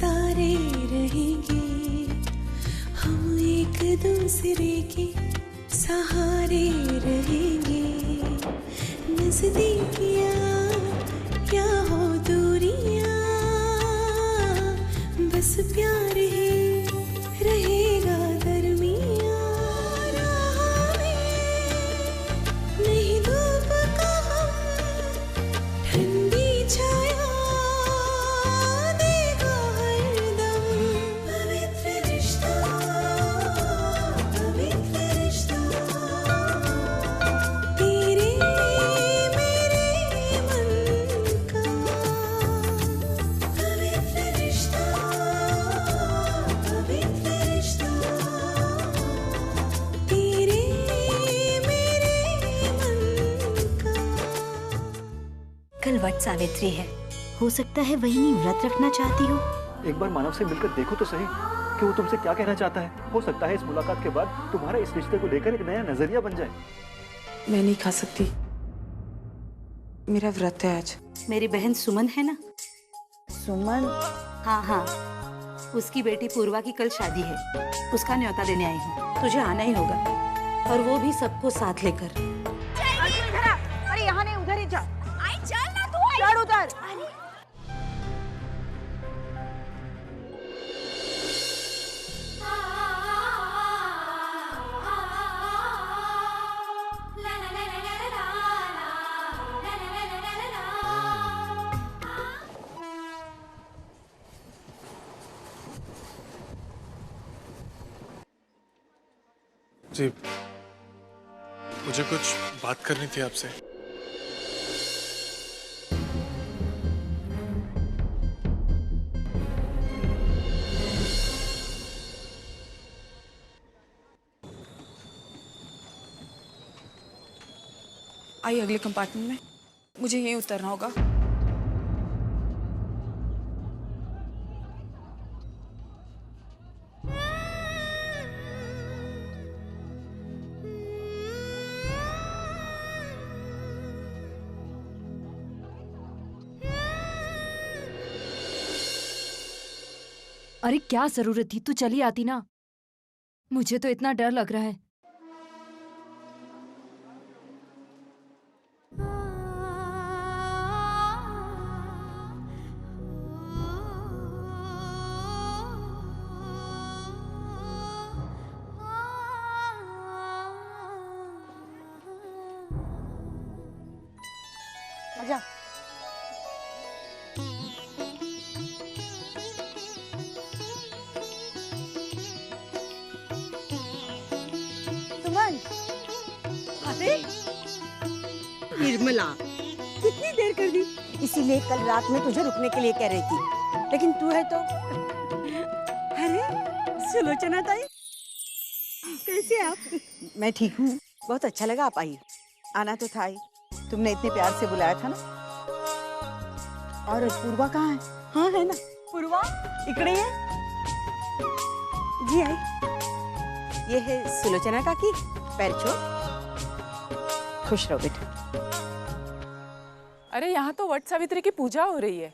सितारे रहेंगे, हम एक दूसरे के सहारे रहेंगे। नजदीकियाँ क्या हो दूरियाँ, बस प्यार ही रहेगा दरमियाँ। राह में नहीं धूप का हम, ठंडी छाया देगा हरदम। पवित्र रिश्ता, पवित्र रिश्ता, तेरे मेरे मन का। पवित्र रिश्ता, पवित्र रिश्ता, तेरे मेरे मन का। कल वट सावित्री है, हो सकता है वही नहीं व्रत रखना चाहती हो। एक बार मानव से मिलकर देखो तो सही कि वो तुमसे क्या कहना चाहता है। हो सकता है इस मुलाकात के बाद तुम्हारा इस रिश्ते को लेकर एक नया नजरिया बन जाए। मैं नहीं खा सकती, मेरा व्रत है आज। मेरी बहन सुमन है ना? सुमन? हाँ हाँ, उसकी बेटी पूर्वा की कल शादी है, उसका न्योता देने आई हूँ। तुझे आना ही होगा, और वो भी सबको साथ लेकर। अरे यहाँ नहीं, उधर ही जा। चल ना तू, चढ़ उधर। जी, मुझे कुछ बात करनी थी आपसे। आइए अगले कंपार्टमेंट में, मुझे यहीं उतरना होगा। अरे क्या जरूरत थी, तू चली आती ना। मुझे तो इतना डर लग रहा है। आजा। सुमन, अरे निर्मला, कितनी देर कर दी? इसीलिए कल रात में तुझे रुकने के लिए कह रही थी, लेकिन तू है तो। अरे सुलोचना ताई, कैसे आप? मैं ठीक हूँ, बहुत अच्छा लगा आप आई। आना तो था ही, तुमने इतने प्यार से बुलाया था ना। और पूर्वा कहाँ है? हाँ है ना, पूर्वा इकड़े है। जी आई। ये है सुलोचना काकी, पैर छो। खुश रहो बेटा। अरे यहाँ तो वट सावित्री की पूजा हो रही है।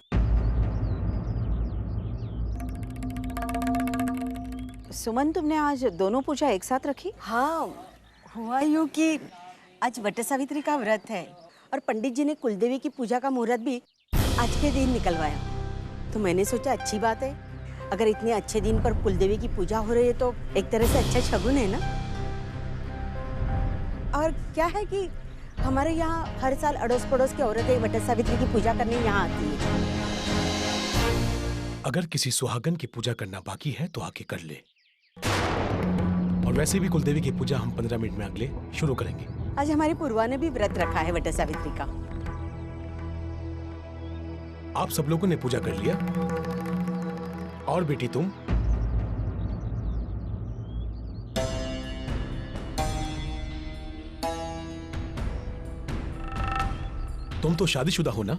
सुमन, तुमने आज दोनों पूजा एक साथ रखी? हाँ, हुआ यूँ कि आज वट सावित्री का व्रत है और पंडित जी ने कुलदेवी की पूजा का मुहूर्त भी आज के दिन निकलवाया, तो मैंने सोचा अच्छी बात है। अगर इतने अच्छे दिन पर कुलदेवी की पूजा हो रही है तो एक तरह से अच्छा शगुन है ना। और क्या है कि हमारे यहाँ हर साल अड़ोस पड़ोस की औरतें वट सावित्री की पूजा करने यहाँ आती है। अगर किसी सुहागन की पूजा करना बाकी है तो आके कर ले। और वैसे भी कुलदेवी की पूजा हम 15 मिनट में अगले शुरू करेंगे। आज हमारी पूर्वा ने भी व्रत रखा है वट सावित्री का। आप सब लोगों ने पूजा कर लिया? और बेटी तुम? तुम तो शादीशुदा हो ना?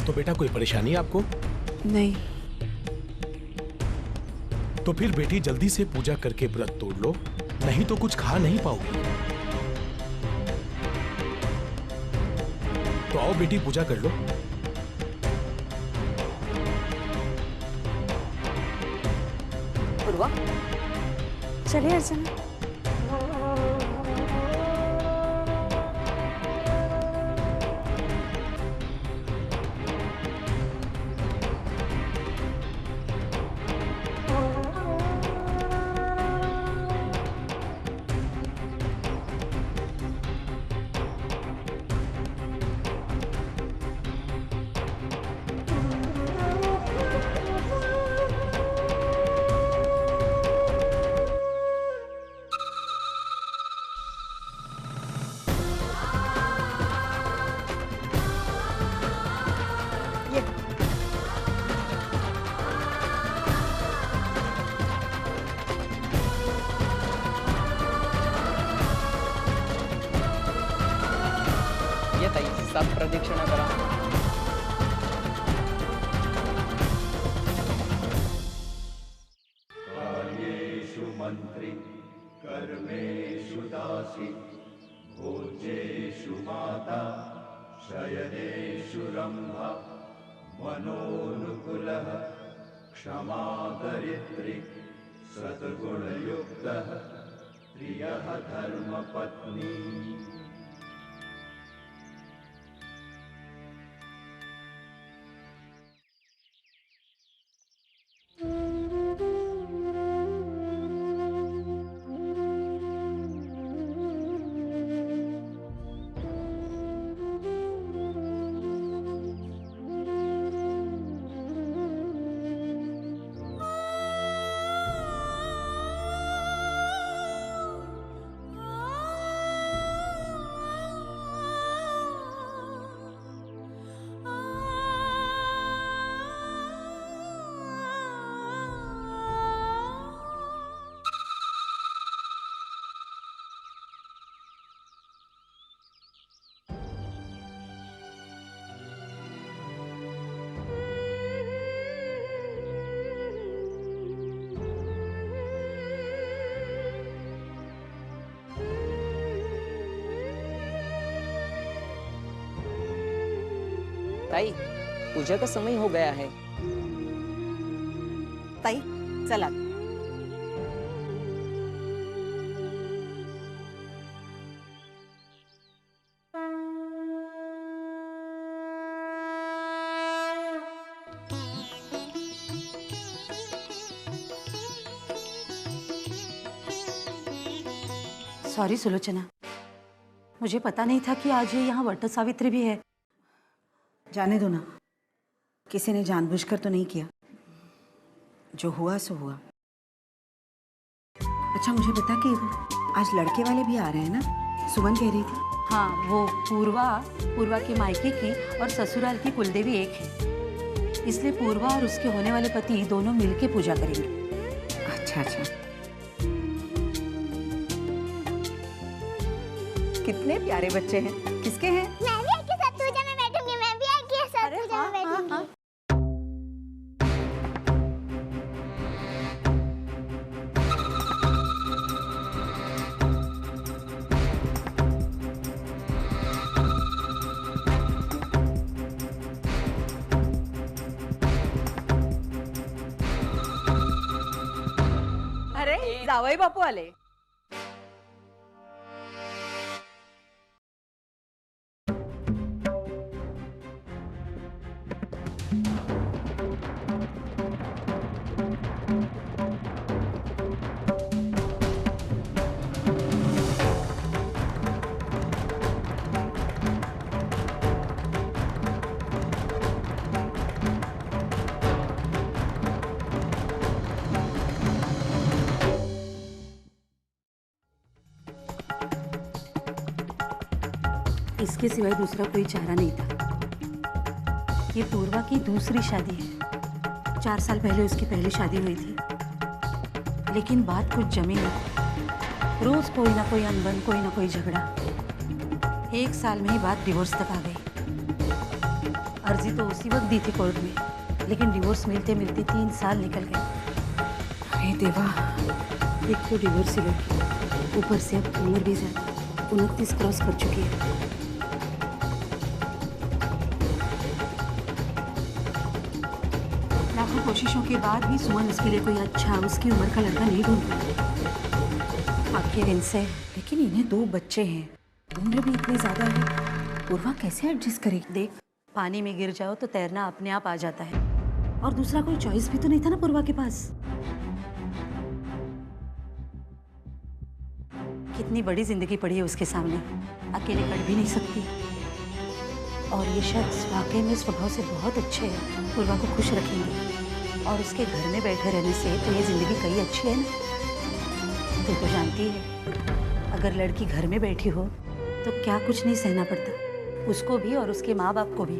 तो बेटा कोई परेशानी है आपको? नहीं। तो फिर बेटी जल्दी से पूजा करके व्रत तोड़ लो, नहीं तो कुछ खा नहीं पाओगी। तो आओ बेटी पूजा कर लो। पूर्वा, चलिए अर्चना। ये ताई 7 प्रदक्षिणा करा. ताई, पूजा का समय हो गया है. ताई, चला. सॉरी सुलोचना, मुझे पता नहीं था कि आज ये यहाँ वट सावित्री भी है। जाने दो ना, किसी ने जानबूझकर तो नहीं किया, जो हुआ सो हुआ। अच्छा मुझे बता कि आज लड़के वाले भी आ रहे हैं ना, सुमन कह रही थी। हाँ, वो पूर्वा के मायके की और ससुराल की कुलदेवी एक है, इसलिए पूर्वा और उसके होने वाले पति दोनों मिलके पूजा करेंगे। अच्छा अच्छा, कितने प्यारे बच्चे हैं। किसके हैं? मैं भी आपके साथ पूजा में बैठूंगी, मैं भी आपके साथ पूजा में बैठूंगी। अरे जावई बापू आले. इसके सिवाय दूसरा कोई चारा नहीं था। ये पूर्वा की दूसरी शादी है। 4 साल पहले उसकी पहली शादी हुई थी, लेकिन बात कुछ जमी नहीं। रोज कोई ना कोई अनबन, कोई ना कोई झगड़ा। 1 साल में ही बात डिवोर्स तक आ गई। अर्जी तो उसी वक्त दी थी कोर्ट में, लेकिन डिवोर्स मिलते मिलते 3 साल निकल गए। अरे देवा, एक तो डिवोर्स ही लड़की, ऊपर से अब उम्र भी ज्यादा, 29 क्रॉस कर चुकी है। लाखों कोशिशों के बाद भी सुमन उसके लिए कोई अच्छा उसकी उम्र का लड़का नहीं ढूंढ पाई। आखिर इनसे, लेकिन इन्हें 2 बच्चे हैं, उम्र भी इतनी ज्यादा है, पूर्वा कैसे एडजस्ट करेगी? देख, पानी में गिर जाओ तो तैरना अपने आप आ जाता है, और दूसरा कोई चॉइस भी तो नहीं था ना पूर्वा के पास। कितनी बड़ी जिंदगी पड़ी है उसके सामने, अकेले कर भी नहीं सकती। और ये शख्स वाकई में स्वभाव से बहुत अच्छे हैं, पूर्वा को खुश रखेंगे, और उसके घर में बैठे रहने से तो ये जिंदगी कई अच्छी है ना। तू तो जानती है, अगर लड़की घर में बैठी हो तो क्या कुछ नहीं सहना पड़ता, उसको भी और उसके माँ बाप को भी।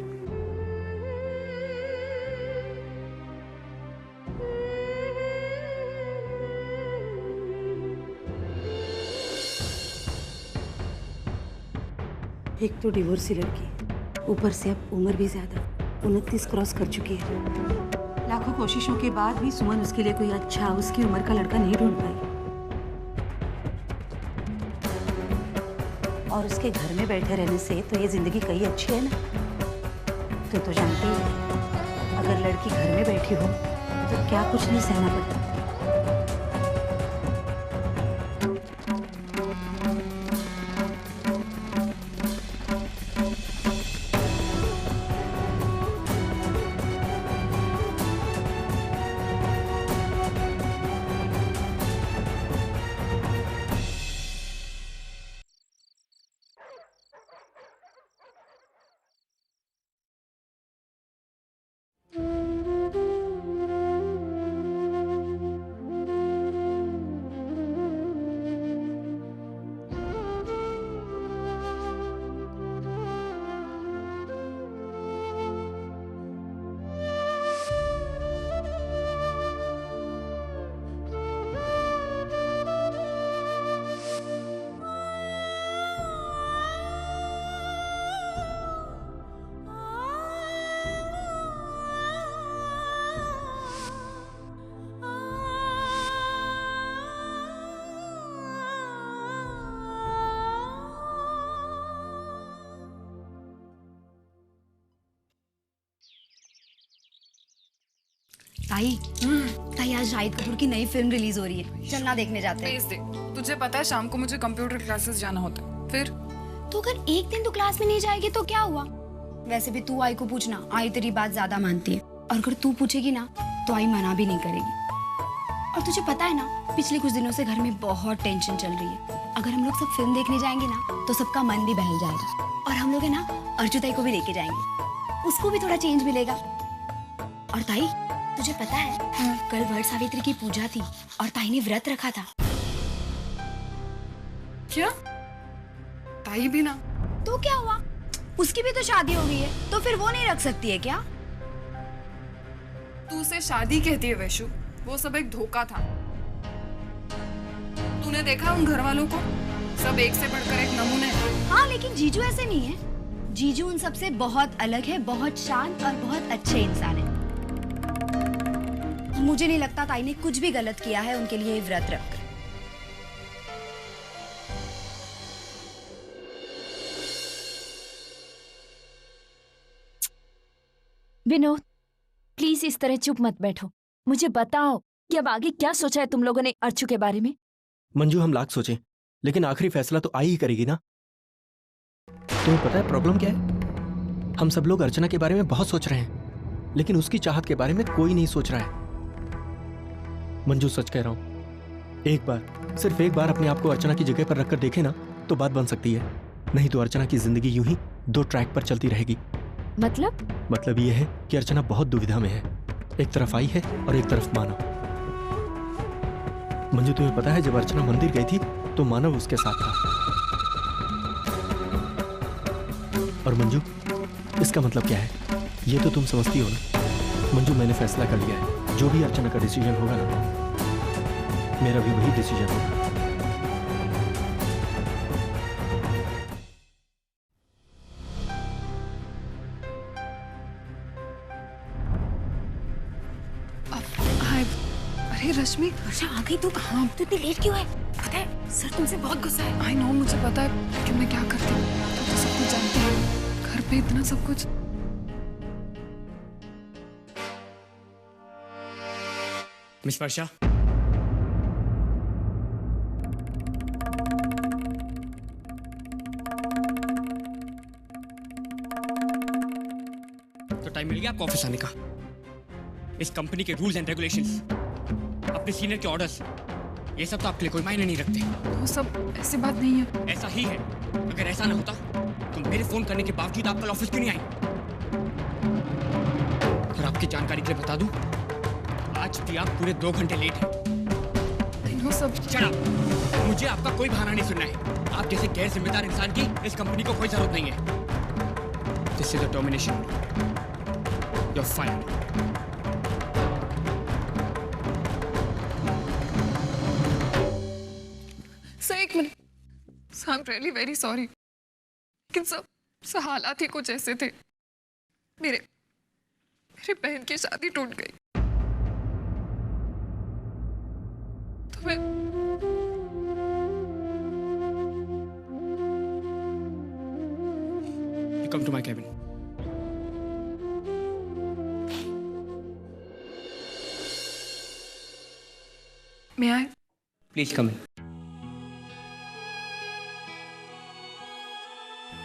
एक तो डिवोर्सी लड़की, ऊपर से अब उम्र भी ज्यादा, 29 क्रॉस कर चुकी है। लाखों कोशिशों के बाद भी सुमन उसके लिए कोई अच्छा उसकी उम्र का लड़का नहीं ढूंढ पाई, और उसके घर में बैठे रहने से तो ये जिंदगी कई अच्छी है ना। तू तो जानती है, अगर लड़की घर में बैठी हो तो क्या कुछ नहीं सहना पड़ता। ताई आज शाहिद कपूर की नई फिल्म रिलीज हो रही है, चलना देखने जाते हैं। भेज दे, तुझे पता है शाम को मुझे कंप्यूटर क्लासेस जाना होता है। फिर तो अगर एक दिन तू क्लास में नहीं जाएगी तो क्या हुआ? वैसे भी तू आई को पूछना, आई तेरी बात ज्यादा मानती है, और अगर तू पूछेगी ना तो आई मना भी नहीं करेगी। और तुझे पता है ना, पिछले कुछ दिनों से घर में बहुत टेंशन चल रही है। अगर हम लोग सब फिल्म देखने जाएंगे ना तो सबका मन भी बहल जाएगा, और हम लोग है ना अर्जुन ताई को भी लेके जाएंगे, उसको भी थोड़ा चेंज मिलेगा। और ताई तुझे पता है, कल वट सावित्री की पूजा थी और ताई ने व्रत रखा था। क्या? ताई भी ना? तो क्या हुआ, उसकी भी तो शादी हो गई है, तो फिर वो नहीं रख सकती है क्या? तू उसे शादी कहती है वैशु, वो सब एक धोखा था। तूने देखा उन घर वालों को, सब एक से बढ़कर एक नमूने हैं। हाँ, लेकिन जीजू ऐसे नहीं है। जीजू उन सबसे बहुत अलग है, बहुत शांत और बहुत अच्छे इंसान है। मुझे नहीं लगता ताई ने कुछ भी गलत किया है उनके लिए व्रत रखकर। विनोद, प्लीज इस तरह चुप मत बैठो, मुझे बताओ कि अब आगे क्या सोचा है तुम लोगों ने अर्चू के बारे में? मंजू, हम लाख सोचें, लेकिन आखिरी फैसला तो आई ही करेगी ना। तुम्हें पता है प्रॉब्लम क्या है? हम सब लोग अर्चना के बारे में बहुत सोच रहे हैं, लेकिन उसकी चाहत के बारे में कोई नहीं सोच रहा है। मंजू, सच कह रहा हूं, एक बार, सिर्फ एक बार अपने आप को अर्चना की जगह पर रखकर देखे ना तो बात बन सकती है, नहीं तो अर्चना की जिंदगी यूं ही 2 ट्रैक पर चलती रहेगी। मतलब ये है कि अर्चना बहुत दुविधा में है, एक तरफ आई है और एक तरफ मानव। मंजू, तुम्हें पता है जब अर्चना मंदिर गई थी तो मानव उसके साथ था। और मंजू, इसका मतलब क्या है ये तो तुम समझती हो ना। मंजू, मैंने फैसला कर लिया है, जो भी अर्चना का डिसीजन होगा ना, मेरा भी वही डिसीजन होगा। अरे रश्मि, वर्षा आ गई? तू कहाँ? तू इतनी लेट क्यों है? पता है सर तुमसे बहुत गुस्सा है। आई नो, मुझे पता है, लेकिन मैं क्या करती हूँ, तो सब कुछ जानती है, घर पे इतना सब कुछ। मिस वर्षा, तो टाइम मिल गया आपको ऑफिस आने का। इस कंपनी के रूल्स एंड रेगुलेशंस, अपने सीनियर के ऑर्डर्स, ये सब तो आपके लिए कोई मायने नहीं रखते। वो सब ऐसी बात नहीं है। ऐसा ही है। अगर ऐसा ना होता तो मेरे फोन करने के बावजूद आप कल ऑफिस क्यों नहीं आई? और आपकी जानकारी के लिए बता दूं, आज भी आप पूरे 2 घंटे लेट हैं। वो सब Shut up! मुझे आपका कोई बहाना नहीं सुनना है। आप जैसे गैर जिम्मेदार इंसान की इस कंपनी को कोई जरूरत नहीं है। This is a termination. You're fired. Sir एक minute, I am really very sorry, लेकिन सब हालात ही कुछ ऐसे थे। मेरे बहन की शादी टूट गई तो मैं You come to my cabin. May I? Please come in.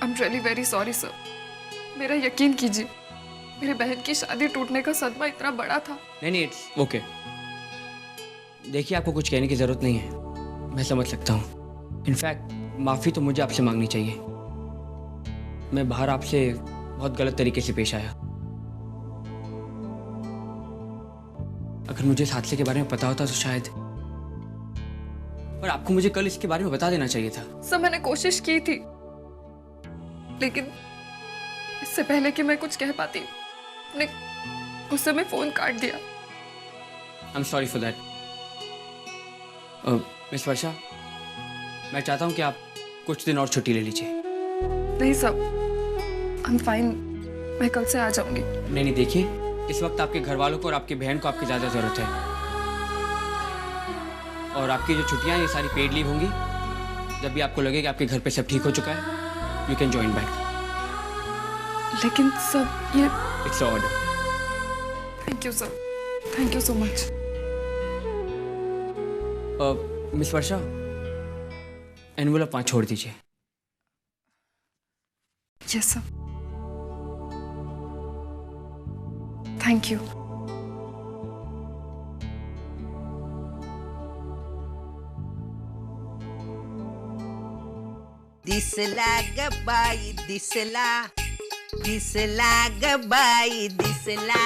I'm really very sorry sir. मेरा यकीन कीजिए, मेरे बहन की शादी टूटने का सदमा इतना बड़ा था। नहीं, इट्स ओके। देखिए, आपको कुछ कहने की जरूरत नहीं है, मैं समझ सकता हूँ। इनफैक्ट माफ़ी तो मुझे आपसे मांगनी चाहिए। मैं बाहर आपसे बहुत गलत तरीके से पेश आया। अगर मुझे इस हादसे के बारे में पता होता तो शायद, पर आपको मुझे कल इसके बारे में बता देना चाहिए था। सर मैंने कोशिश की थी, लेकिन इससे पहले कि मैं कुछ कह पाती, ने गुस्से में फोन काट दिया। I am sorry for that. Miss Varsha, मैं चाहता हूँ कि आप कुछ दिन और छुट्टी ले लीजिए। नहीं सब, आई एम फाइन, मैं कल से आ जाऊंगी। नहीं, देखिए, इस वक्त आपके घर वालों को और आपकी बहन को आपकी ज़्यादा ज़रूरत है। और आपकी जो छुट्टियाँ ये सारी पेड लीव होंगी। जब भी आपको लगे कि आपके घर पे सब ठीक हो चुका है, यू कैन जॉइन बैक। लेकिन सब ये it's order. Thank you sir, thank you so much. Miss Varsha, envelope वहाँ छोड़ दीजिए। Yes sir, thank you. दिसला ग बाई दिसला, दिसला ग बाई दिसला,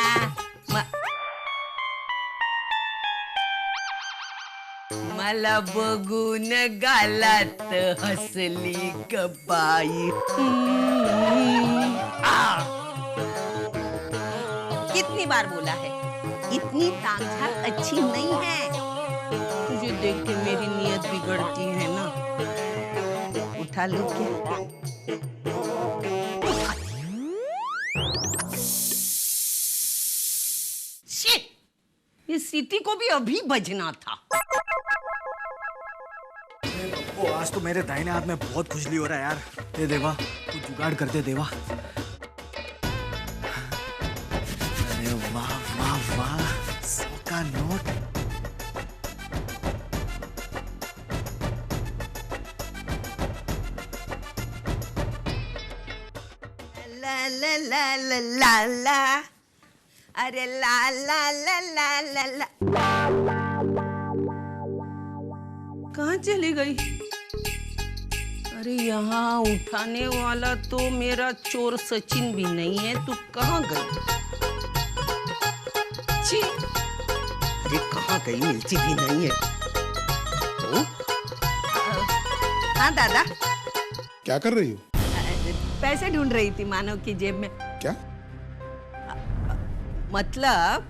मला बघून गालात हसली ग बाई। कितनी बार बोला है, इतनी ताकझाक अच्छी नहीं है। तुझे देख के मेरी नीयत बिगड़ती है ना। उठा लो क्या? शिट! इस सीटी को भी अभी बजना था। ओ, आज तो मेरे दाहिने हाथ में बहुत खुजली हो रहा है यार। दे देवा, तू जुगाड़ कर दे देवा। अरे वाह वाह वाह, 100 का नोट। ला ला ला ला ला ला, अरे ला ला ला ला ला ला। कहाँ चली गई? अरे यहाँ उठाने वाला तो मेरा चोर सचिन भी नहीं है। तू कहाँ गई? छी, अरे कहाँ गई? मिलती भी नहीं है। हाँ दादा, क्या कर रही हो? पैसे ढूंढ रही थी मानव की जेब में। क्या? मतलब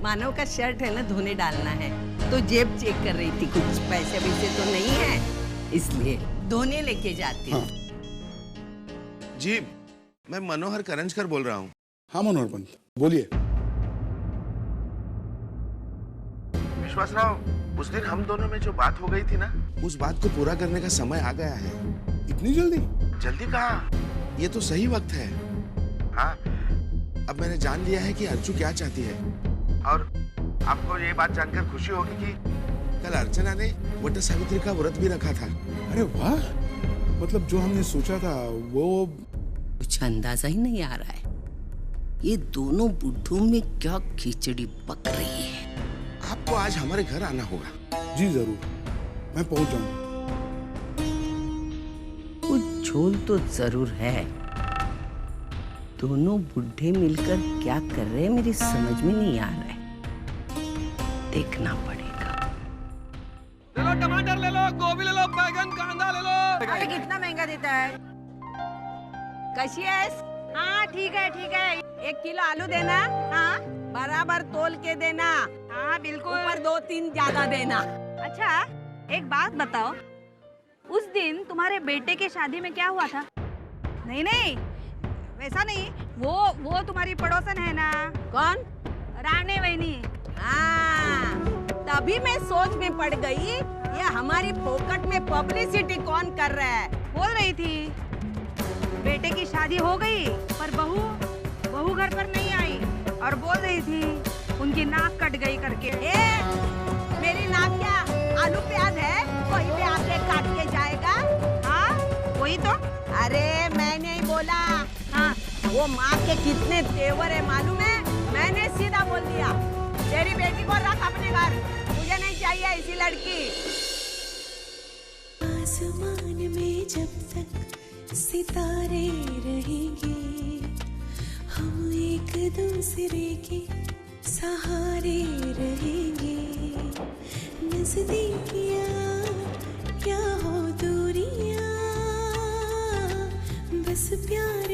मानव का शर्ट है ना, धोने डालना है, तो जेब चेक कर रही थी। कुछ पैसे वैसे तो नहीं है, इसलिए धोने लेके जाती हूँ। हाँ। जी, मैं मनोहर करंजकर बोल रहा हूँ। हाँ मनोहर पंत, बोलिए। विश्वासराव, उस दिन हम दोनों में जो बात हो गई थी ना, उस बात को पूरा करने का समय आ गया है। इतनी जल्दी? जल्दी कहाँ, ये तो सही वक्त है। हाँ, अब मैंने जान लिया है कि अर्चू क्या चाहती है, और आपको ये बात जानकर खुशी होगी कि कल अर्चना ने वट सावित्री का व्रत भी रखा था। अरे वाह, मतलब जो हमने सोचा था वो कुछ अंदाजा ही नहीं आ रहा है ये दोनों बुड्ढों में क्या खिचड़ी पक रही है। आपको आज हमारे घर आना होगा। जी जरूर, मैं पहुंच जाऊंगा। कुछ झोल तो जरूर है। दोनों बुढ़े मिलकर क्या कर रहे हैं मेरी समझ में नहीं आ रहा है, देखना पड़ेगा। ले लो टमाटर, ले लो गोभी, ले लो बैगन, कांदा ले लो। अरे कितना महंगा देता है? कैसी है? हाँ ठीक है ठीक है। 1 किलो आलू देना। हाँ बराबर तोल के देना। हाँ बिल्कुल। ऊपर 2-3 ज्यादा देना। अच्छा एक बात बताओ, उस दिन तुम्हारे बेटे के शादी में क्या हुआ था? नहीं नहीं वैसा नहीं, वो तुम्हारी पड़ोसन है ना। कौन? राणे वहीनी। हाँ तभी मैं सोच में पड़ गई ये हमारी फोकट में पब्लिसिटी कौन कर रहा है। बोल रही थी बेटे की शादी हो गई पर बहू घर पर नहीं आई, और बोल रही थी उनकी नाक कट गई करके। मेरी नाक क्या आलू प्याज है? कोई भी आके काट के जाएगा। हाँ वही तो। अरे मैंने ही बोला। हाँ वो माँ के कितने तेवर है मालूम है? मैंने सीधा बोल दिया तेरी बेटी को रख अपने घर, मुझे नहीं चाहिए ऐसी लड़की। आसमान में जब तक सितारे रहेंगे हम एक दूसरे के सहारे रहेंगे। नजदीकियाँ क्या हो दूरियाँ, बस प्यार